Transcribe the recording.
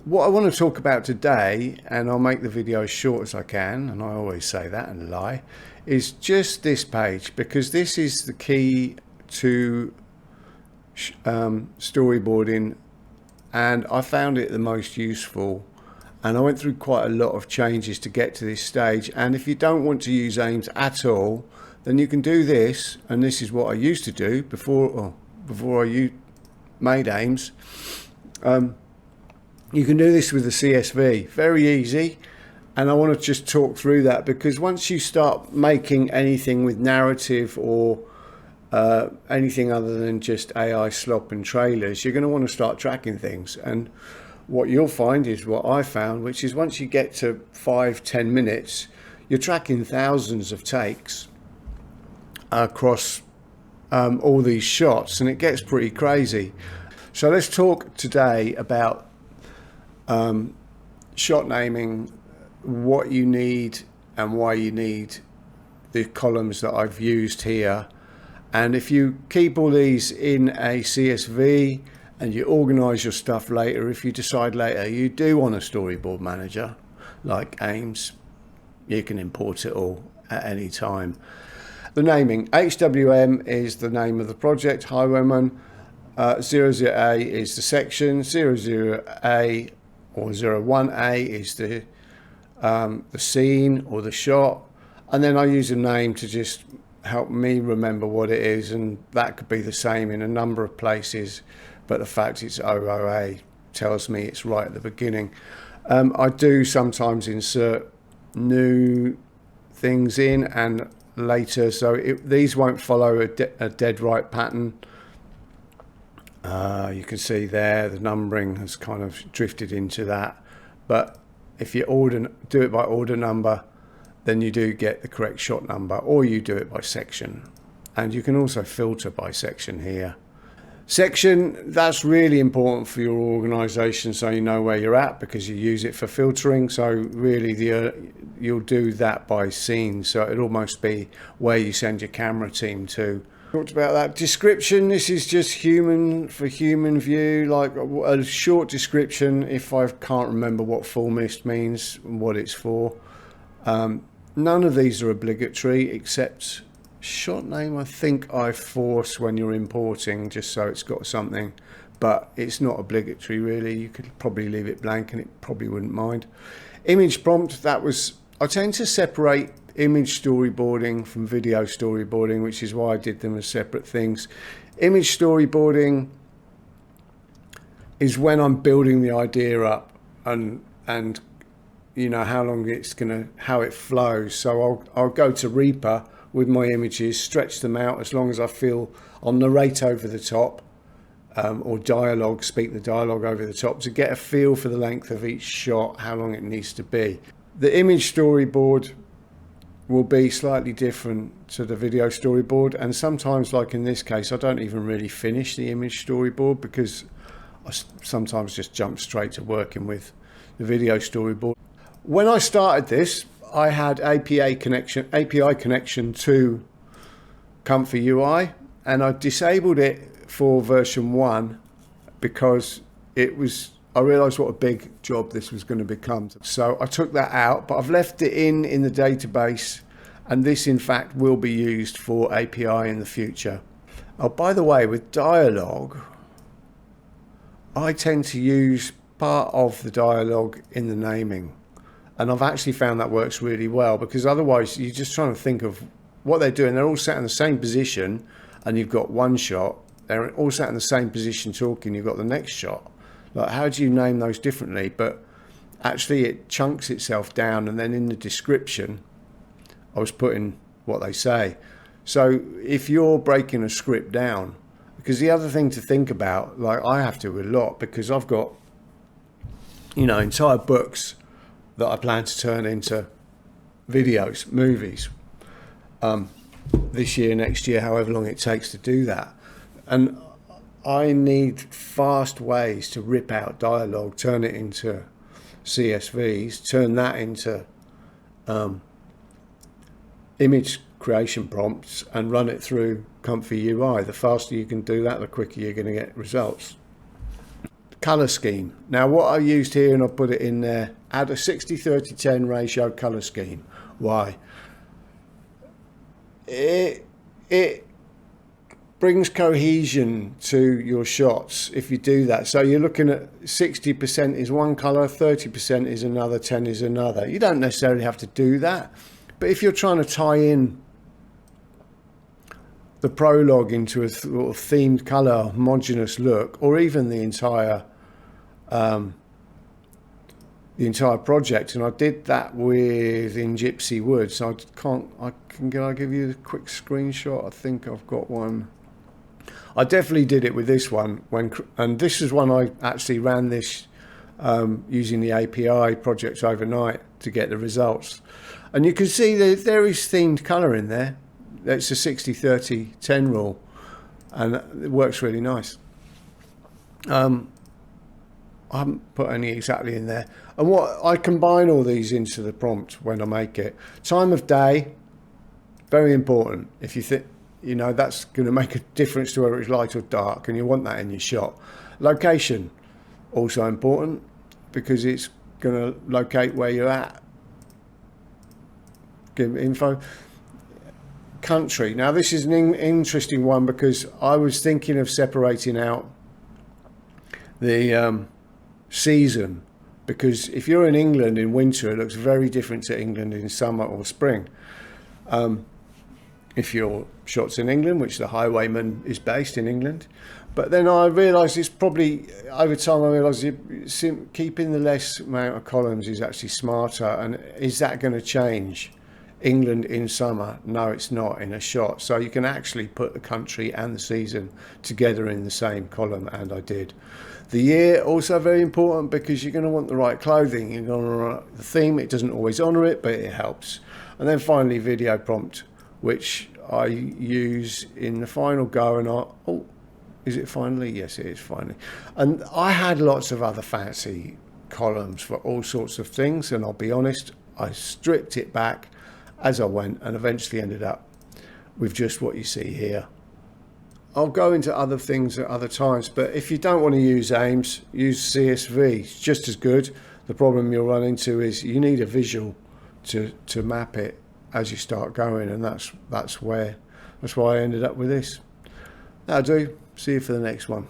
What I want to talk about today, and I'll make the video as short as I can, and I always say that and lie, is just this page, because this is the key to storyboarding, and I found it the most useful, and I went through quite a lot of changes to get to this stage. And if you don't want to use aims at all, then you can do this, and this is what I used to do before I made aims. You can do this with the CSV, very easy. And I want to just talk through that, because once you start making anything with narrative or anything other than just AI slop and trailers, you're going to want to start tracking things. And what you'll find is what I found, which is once you get to 5-10 minutes, you're tracking thousands of takes across all these shots, and it gets pretty crazy. So let's talk today about shot naming, what you need and why you need the columns that I've used here. And if you keep all these in a CSV and you organize your stuff later, if you decide later you do want a storyboard manager like aims, you can import it all at any time. The naming, HWM is the name of the project, Highwayman. 00A is the section, 00A or 01A is the scene or the shot, and then I use a name to just help me remember what it is, and that could be the same in a number of places, but the fact it's 00A tells me it's right at the beginning. I do sometimes insert new things in and later, so these won't follow a dead right pattern. You can see there the numbering has kind of drifted into that, but if you do it by order number, then you do get the correct shot number, or you do it by section. And you can also filter by section here. Section, that's really important for your organization, so you know where you're at, because you use it for filtering. So really you'll do that by scene, so it'll almost be where you send your camera team to. Talked about that. Description, this is just human view, like a short description if I can't remember what full mist means and what it's for. None of these are obligatory except shot name. I think I force when you're importing, just so it's got something, but it's not obligatory really. You could probably leave it blank and it probably wouldn't mind. Image prompt, I tend to separate image storyboarding from video storyboarding, which is why I did them as separate things. Image storyboarding is when I'm building the idea up and you know how it flows. So I'll go to Reaper with my images, stretch them out as long as I feel. I'll narrate over the top or speak the dialogue over the top to get a feel for the length of each shot, how long it needs to be. The image storyboard will be slightly different to the video storyboard, and sometimes, like in this case, I don't even really finish the image storyboard because I sometimes just jump straight to working with the video storyboard. When I started this, I had API connection to ComfyUI, and I disabled it for version 1 because I realized what a big job this was going to become. So I took that out, but I've left it in the database, and this in fact will be used for API in the future. Oh, by the way, with dialogue, I tend to use part of the dialogue in the naming, and I've actually found that works really well, because otherwise you're just trying to think of what they're doing. They're all sat in the same position and you've got one shot. They're all sat in the same position talking, you've got the next shot. Like, how do you name those differently? But actually it chunks itself down, and then in the description I was putting what they say. So if you're breaking a script down, because the other thing to think about, like I have to a lot, because I've got, you know, entire books that I plan to turn into videos, movies, this year, next year, however long it takes to do that. And I need fast ways to rip out dialogue, turn it into CSVs, turn that into image creation prompts and run it through ComfyUI. The faster you can do that, the quicker you're going to get results. color scheme. Now what I used here, and I put it in there, add a 60-30-10 ratio color scheme. Why? It brings cohesion to your shots if you do that. So you're looking at 60% is one color, 30% is another, 10 is another. You don't necessarily have to do that, but if you're trying to tie in the prologue into a sort of themed color, homogeneous look, or even the entire project, and I did that in Gypsy Wood. So can I give you a quick screenshot? I think I've got one. I definitely did it with this one and this is one I actually ran this using the API project overnight to get the results, and you can see that there is themed color in there. It's a 60-30-10 rule, and it works really nice. I haven't put any exactly in there. And what I combine all these into the prompt when I make it. Time of day, very important. If you think, that's going to make a difference to whether it's light or dark, and you want that in your shot. Location, also important, because it's going to locate where you're at. Give info. Country. Now this is an interesting one, because I was thinking of separating out the season, because if you're in England in winter, it looks very different to England in summer or spring. If your shot's in England, which the Highwayman is based in England. But then I realised it's probably, over time I realised keeping the less amount of columns is actually smarter. And is that going to change England in summer? No, it's not in a shot. So you can actually put the country and the season together in the same column, and I did. The year, also very important, because you're going to want the right clothing. You're going to want the theme. It doesn't always honour it, but it helps. And then finally, video prompt, which I use in the final go. And is it finally? Yes, it is finally. And I had lots of other fancy columns for all sorts of things, and I'll be honest, I stripped it back as I went and eventually ended up with just what you see here. I'll go into other things at other times, but if you don't want to use AIMS, use CSV. It's just as good. The problem you'll run into is you need a visual to map it as you start going, and that's why I ended up with this. That'll do. See you for the next one.